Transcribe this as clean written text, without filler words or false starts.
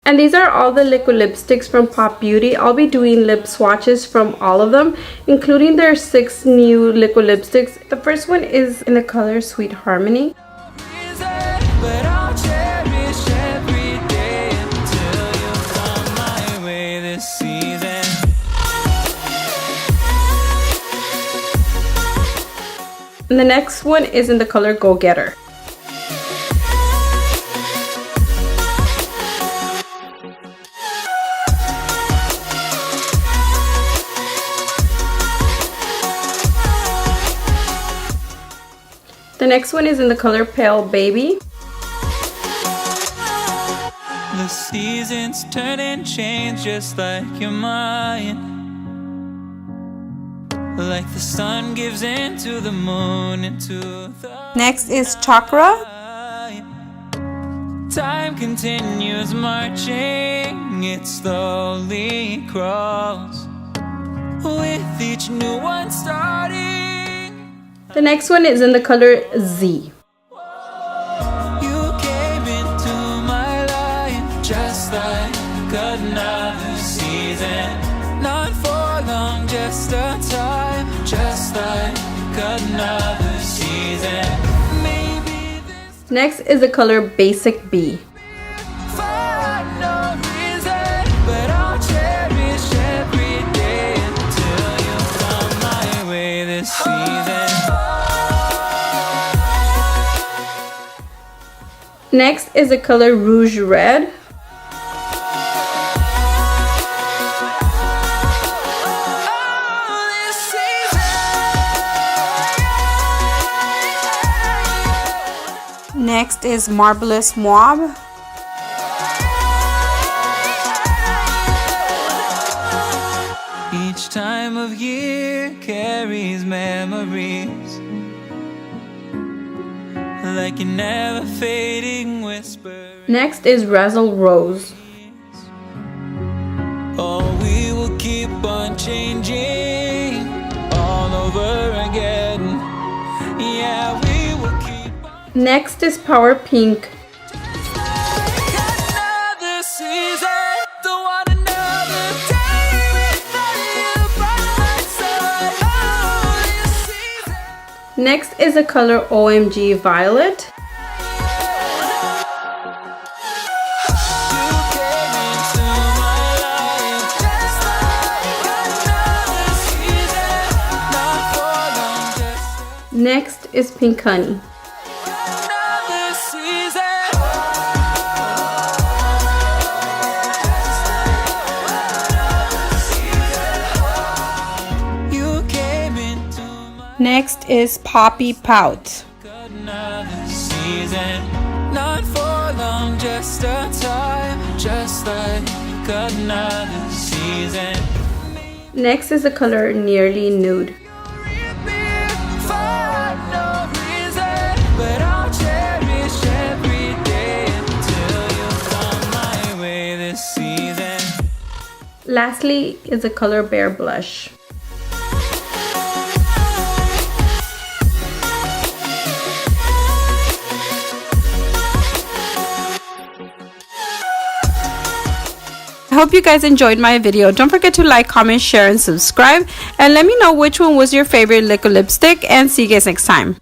And these are all the liquid lipsticks from Pop Beauty. I'll be doing lip swatches from all of them, including their 6 new liquid lipsticks. The first one is in the color Sweet Harmony. And the next one is in the color Go Getter. The next one is in the color Pale Baby. The seasons turn and change just like your mind. Like the sun gives into the moon, into the... Next is Chakra. Time continues marching, it slowly crawls, with each new one starting. The next one is in the color Z. You came into my life just like another season. Not for long, just a time, just like another season. Maybe this Next is the color Basic B. for no reason, but I'll cherish every day until you come my way this season. Next is the color Rouge Red. Next is Mauvelous Mauve. Each time of year carries memories, like a never fading whisper. Next is Razzle Rose. Oh, we will keep on changing all over again. Yeah, we will keep on. Next is Power Pink. Another season, don't want another day without you by my side. Oh, this season. Next is the color OMG Violet. Next is Pink Honey. Next is Poppy Pout. Not for long, just a time, just like another season. Next is the color Nearly Nude. But I'll cherish every day until you come my way this season. Lastly is the color Bare Blush. I hope you guys enjoyed my video. Don't forget to like, comment, share, and subscribe. And let me know which one was your favorite liquid lipstick. And see you guys next time.